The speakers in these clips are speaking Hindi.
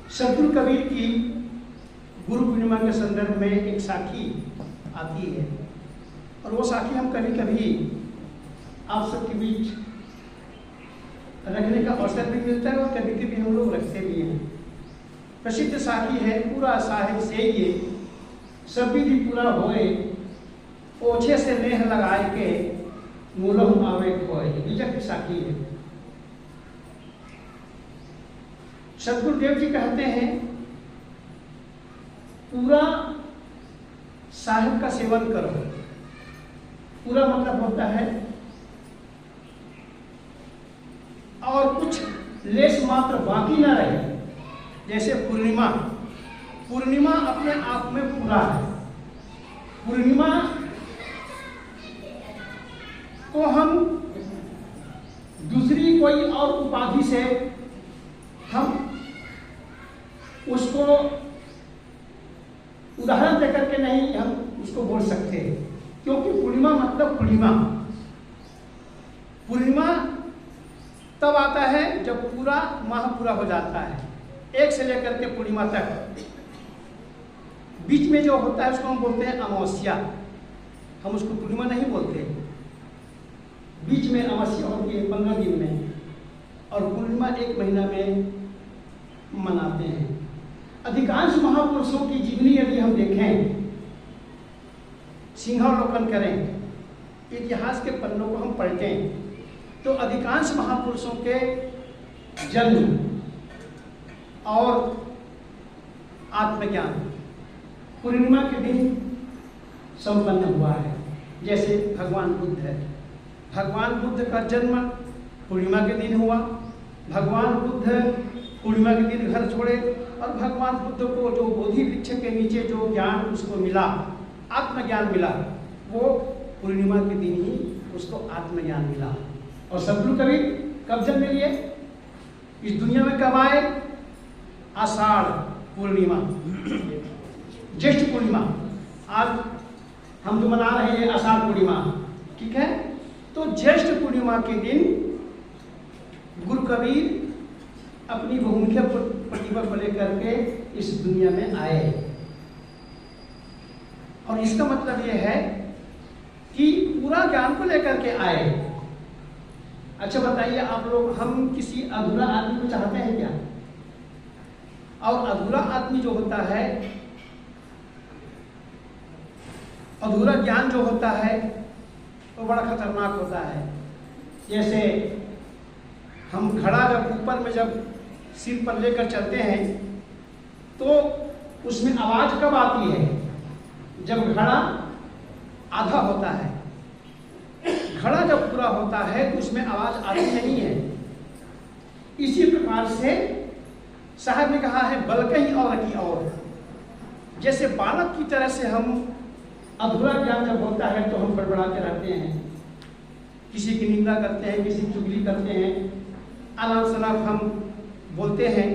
सद्गुरु कबीर की गुरु पूर्णिमा के संदर्भ में एक साखी आती है और वो साखी हम कभी कभी आप सबके बीच रखने का अवसर भी मिलता है और कभी कभी हम लोग रखते भी हैं। प्रसिद्ध साखी है, पूरा साहिब से ये सब विधि पूरा होए, ओछे से नेह लगाए के मूलम आवे खोए। विजय की साखी है। सदगुरुदेव जी कहते हैं पूरा साहिब का सेवन करो। पूरा मतलब होता है और कुछ लेस मात्र बाकी ना रहे। जैसे पूर्णिमा, पूर्णिमा अपने आप में पूरा है। पूर्णिमा को हम दूसरी कोई और उपाधि से हम उसको उदाहरण देकर के नहीं हम उसको बोल सकते, क्योंकि पूर्णिमा मतलब पूर्णिमा। पूर्णिमा तब आता है जब पूरा माह पूरा हो जाता है, एक से लेकर के पूर्णिमा तक। बीच में जो होता है उसको हम बोलते हैं अमावस्या। हम उसको पूर्णिमा नहीं बोलते। बीच में अमावस्या होती है 15 दिन में, और पूर्णिमा 1 महीना में मनाते हैं। अधिकांश महापुरुषों की जीवनी यदि हम देखें, सिंहावलोकन करें, इतिहास के पन्नों को हम पलटें, तो अधिकांश महापुरुषों के जन्म और आत्मज्ञान पूर्णिमा के दिन संपन्न हुआ है। जैसे भगवान बुद्ध है, भगवान बुद्ध का जन्म पूर्णिमा के दिन हुआ। भगवान बुद्ध पूर्णिमा के दिन घर छोड़े और भगवान बुद्ध को जो बोधि वृक्ष के नीचे जो ज्ञान उसको मिला, आत्मज्ञान मिला, वो पूर्णिमा के दिन ही उसको आत्मज्ञान मिला। और सद्गुरु कबीर कब जन्म लिए, इस दुनिया में कब आए? आषाढ़ पूर्णिमा, ज्येष्ठ पूर्णिमा। आज हम जो मना रहे हैं आषाढ़ पूर्णिमा, ठीक है। तो ज्येष्ठ पूर्णिमा के दिन गुरु कबीर अपनी बहुमुखी प्रतिभा को लेकर के इस दुनिया में आए। और इसका मतलब यह है कि पूरा ज्ञान को लेकर के आए। अच्छा बताइए आप लोग, हम किसी अधूरा आदमी को चाहते हैं क्या? और अधूरा आदमी जो होता है, अधूरा ज्ञान जो होता है वो बड़ा खतरनाक होता है। जैसे हम घड़ा जब ऊपर में जब सिर पर लेकर चलते हैं तो उसमें आवाज कब आती है? जब घड़ा आधा होता है। घड़ा जब पूरा होता है तो उसमें आवाज आती नहीं है। इसी प्रकार से साहब ने कहा है बल कहीं और की और। जैसे बालक की तरह से हम अधूरा ज्ञान जब होता है तो हम बड़बड़ाते रहते हैं, किसी की निंदा करते हैं, किसी की चुगली करते हैं, अनाप शनाप हम बोलते हैं।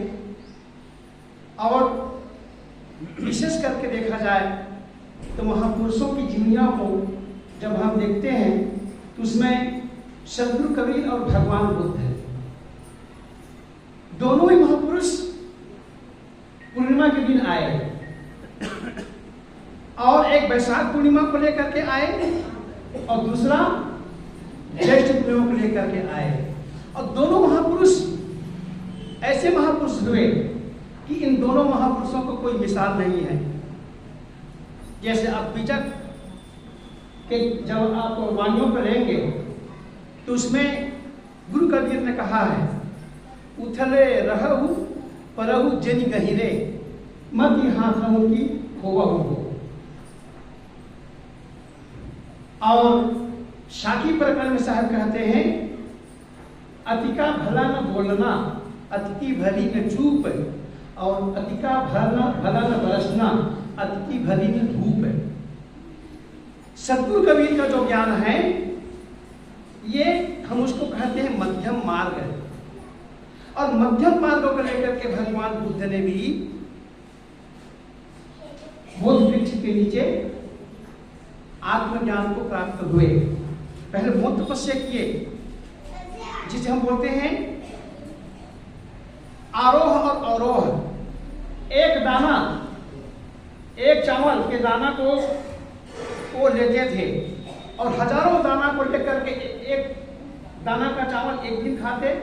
और विशेष करके देखा जाए तो महापुरुषों की जीवनियों को जब हम देखते हैं तो उसमें सद्गुरु कबीर और भगवान बुद्ध है, दोनों ही महापुरुष पूर्णिमा के दिन आए। और एक वैशाख पूर्णिमा को लेकर के आए और दूसरा ज्येष्ठ पूर्णिमा को लेकर के आए। और दोनों महापुरुष ऐसे महापुरुष हुए कि इन दोनों महापुरुषों को कोई मिसाल नहीं है। जैसे आप बीजक के जब आप वाणियों पर रहेंगे तो उसमें गुरु कबीर ने कहा है, उथले रहु परहु जनि गहिरे, मत हाथ रहूं की खोवहु हो। और शाकी प्रकरण में साहब कहते हैं, अतिका भला न बोलना, अतिथि भली न चूप, और अतिका भला न बरसना, अतिथि भली न धूप। सद्गुरु कबीर का जो ज्ञान है ये हम उसको कहते हैं मध्यम मार्ग। और मध्यम मार्ग को लेकर के भगवान बुद्ध ने भी बोध वृक्ष के नीचे आत्मज्ञान को प्राप्त हुए। पहले बहुत तपस्या किए, जिसे हम बोलते हैं आरोह और अवरोह। एक चावल के दाना को वो लेते थे और हजारों दाना को लेकर के एक दाना का चावल एक दिन खाते,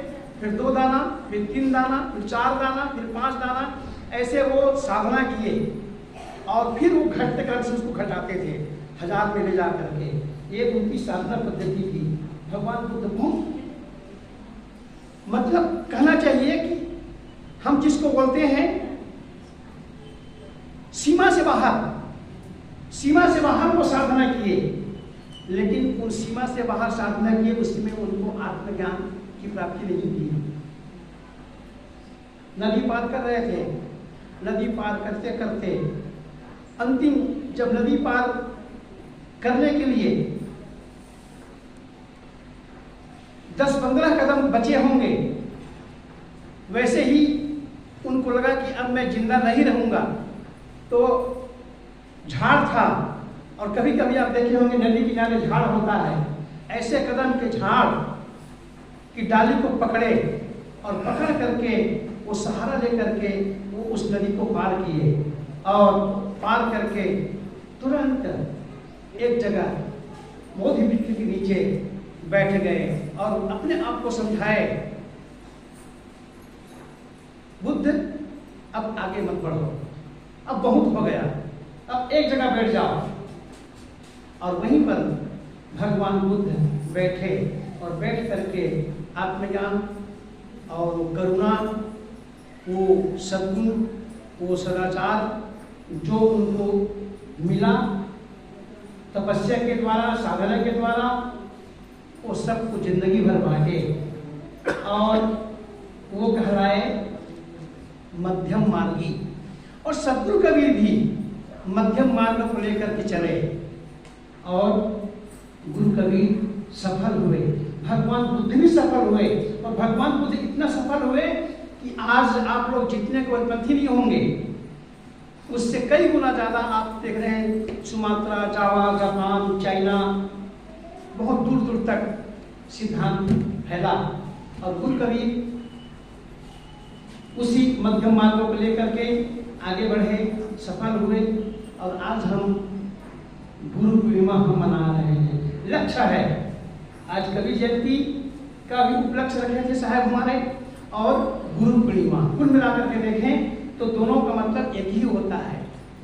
फिर 2 दाना, फिर 3 दाना, फिर 4 दाना, फिर 5 दाना, ऐसे वो साधना किए और फिर वो घटते क्रम से उसको घटाते थे 1000 में ले जा करके। ये उनकी साधना पद्धति थी। भगवान बुद्ध बहुत, मतलब कहना चाहिए कि हम जिसको बोलते हैं सीमा से बाहर वो साधना किए, लेकिन उन सीमा से बाहर साधना किए उसमें उनको आत्मज्ञान की प्राप्ति नहीं थी। नदी पार कर रहे थे, नदी पार करते करते अंतिम जब नदी पार करने के लिए 10-15 कदम बचे होंगे, वैसे ही उनको लगा कि अब मैं जिंदा नहीं रहूंगा। तो झाड़ था और कभी कभी आप देखे होंगे नदी किनारे झाड़ होता है, ऐसे कदम के झाड़ की डाली को पकड़े और पकड़ करके वो सहारा लेकर के वो उस नदी को पार किए और पार करके तुरंत एक जगह बोधि वृक्ष के नीचे बैठ गए और अपने आप को समझाए, बुद्ध अब आगे मत बढ़ो, अब बहुत हो गया, अब एक जगह बैठ जाओ। और वहीं पर भगवान बुद्ध बैठे और बैठ करके आत्मज्ञान और करुणा, वो सद्गुण, वो सदाचार जो उनको मिला तपस्या के द्वारा, साधना के द्वारा, वो सबको जिंदगी भर बांटे और वो कहलाए मध्यम मार्गी। और सद्गुरु कबीर भी मध्यम मार्ग को लेकर के चले और गुरु कबीर सफल हुए, भगवान बुद्ध भी सफल हुए। और भगवान बुद्ध इतना सफल हुए कि आज आप लोग जितने कबीरपंथी नहीं होंगे उससे कई गुना ज्यादा आप देख रहे हैं, सुमात्रा, जावा, जापान, चाइना, बहुत दूर दूर तक सिद्धांत फैला और गुरु कबीर उसी मध्यम मार्गों को लेकर के आगे बढ़े, सफल हुए। और आज हम गुरु पूर्णिमा हम मना रहे हैं। लक्ष्य है आज कवि जयंती का भी उपलक्ष्य रखे थे साहब हमारे, और गुरु पूर्णिमा कुल मिलाकर के देखें तो दोनों का मतलब एक ही होता है।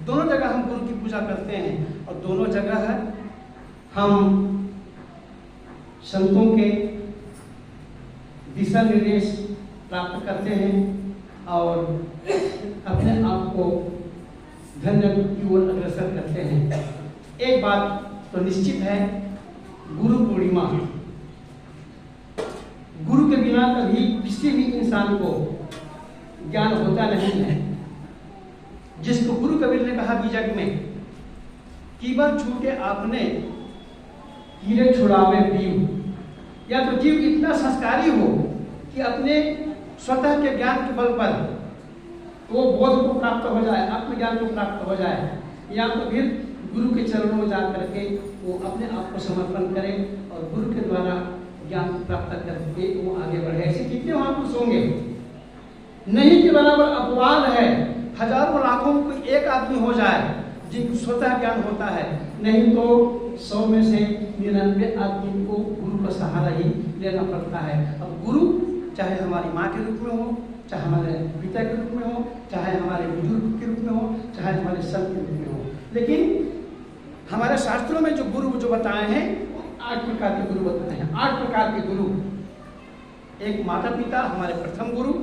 दोनों जगह हम गुरु की पूजा करते हैं और दोनों जगह हम संतों के दिशा निर्देश प्राप्त करते हैं और अपने आप को धन्य की ओर अग्रसर करते हैं। एक बात तो निश्चित है, गुरु पूर्णिमा, गुरु के बिना कभी किसी भी इंसान को ज्ञान होता नहीं है। जिसको गुरु कबीर ने कहा बीजक में, कीबर छूटे आपने हीरे छुड़ावे पीऊ। या तो जीव इतना संस्कारी हो कि अपने स्वतः के ज्ञान के बल पर वो बोध को प्राप्त हो जाए, आत्मज्ञान को प्राप्त हो जाए, या तो फिर गुरु के चरणों में जा करके वो अपने आप को समर्पण करे और गुरु के द्वारा ज्ञान प्राप्त करके वो आगे बढ़े। ऐसे कितने महापुरुष होंगे, नहीं के बराबर अपवाद है, हजारों लाखों को एक आदमी हो जाए जिनको स्वतः ज्ञान होता है, नहीं तो 100 में से 99 आदमी को गुरु का सहारा ही लेना पड़ता है। अब गुरु चाहे हमारी माँ के रूप में हो, चाहे हमारे पिता के रूप में हो, चाहे हमारे बुजुर्ग के रूप में हो, चाहे हमारे संत के रूप में हो, लेकिन हमारे शास्त्रों में जो गुरु जो बताए हैं 8 प्रकार के गुरु बताए हैं। 8 प्रकार के गुरु, एक माता पिता हमारे प्रथम गुरु,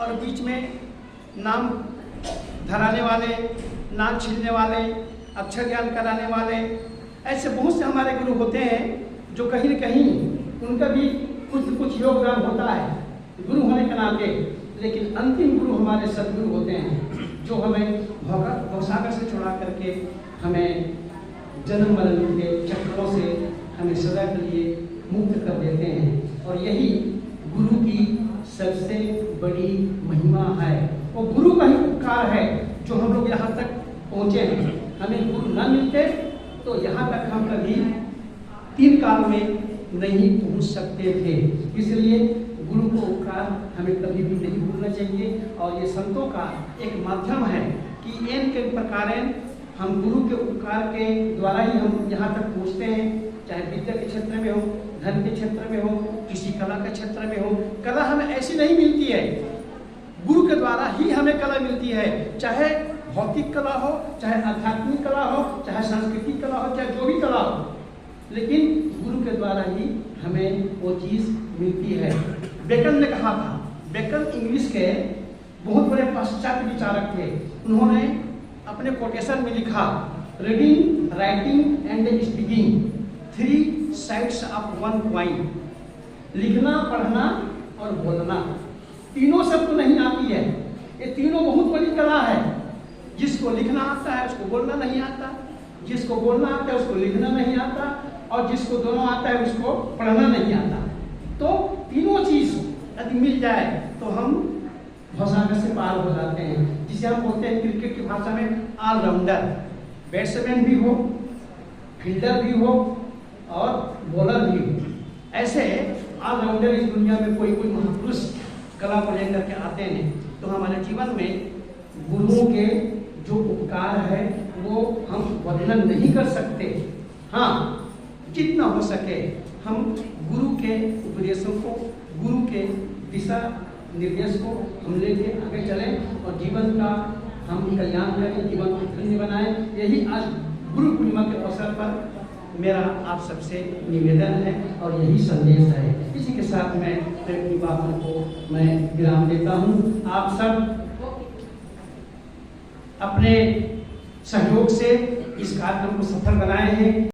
और बीच में नाम धराने वाले, नाम छीलने वाले, अक्षर ज्ञान कराने वाले, ऐसे बहुत से हमारे गुरु होते हैं जो कहीं न कहीं उनका भी कुछ योगदान होता है गुरु होने के नाते। लेकिन अंतिम गुरु हमारे सदगुरु होते हैं जो हमें भवसागर से छुड़ा करके हमें जन्म मरण के चक्रों से हमें सदा के लिए मुक्त कर देते हैं। और यही गुरु की सबसे बड़ी महिमा है। वो गुरु का ही उपकार है जो हम लोग यहाँ तक पहुँचे हैं। हमें गुरु न मिलते तो यहाँ तक हम कभी 3 काल में नहीं पहुँच सकते थे। इसलिए गुरु को उपकार हमें कभी भी नहीं भूलना चाहिए। और ये संतों का एक माध्यम है कि इन के प्रकारेण हम गुरु के उपकार के द्वारा ही हम यहाँ तक पहुँचते हैं, चाहे विद्या के क्षेत्र में हो, धन के क्षेत्र में हो, किसी कला के क्षेत्र में हो। कला हमें ऐसी नहीं मिलती है, गुरु के द्वारा ही हमें कला मिलती है, चाहे भौतिक कला हो, चाहे आध्यात्मिक कला हो, चाहे सांस्कृतिक कला हो, चाहे जो भी कला हो, लेकिन गुरु के द्वारा ही हमें वो चीज़ मिलती है। बेकन ने कहा था, बेकन इंग्लिश के बहुत बड़े पाश्चात्य विचारक थे, उन्होंने अपने कोटेशन में लिखा, reading, writing and speaking, 3 sides of one coin. लिखना, पढ़ना और बोलना, तीनों शब्द नहीं आती है, ये तीनों बहुत बड़ी कला है। जिसको लिखना आता है उसको बोलना नहीं आता, जिसको बोलना आता है उसको लिखना नहीं आता, और जिसको दोनों आता है उसको पढ़ना नहीं आता। तो तीनों चीज यदि मिल जाए तो हम भवसागर से पार हो जाते हैं, जिसे हम बोलते हैं क्रिकेट की भाषा में ऑलराउंडर। बैट्समैन भी हो, फील्डर भी हो और बॉलर भी हो, ऐसे ऑलराउंडर इस दुनिया में कोई कोई महापुरुष कला को लेकर के आते हैं। तो हमारे जीवन में गुरुओं के जो उपकार है वो हम वर्णन नहीं कर सकते। हाँ, जितना हो सके हम गुरु के उपदेशों को, गुरु के दिशा निर्देश को हम लेके आगे चलें और जीवन का हम कल्याण करें, जीवन को धन्य बनाएं। यही आज गुरु पूर्णिमा के अवसर पर मेरा आप सबसे निवेदन है और यही संदेश है। इसी के साथ मैं अपनी बातों को मैं विराम देता हूँ। आप सब अपने सहयोग से इस कार्यक्रम को सफल बनाए हैं।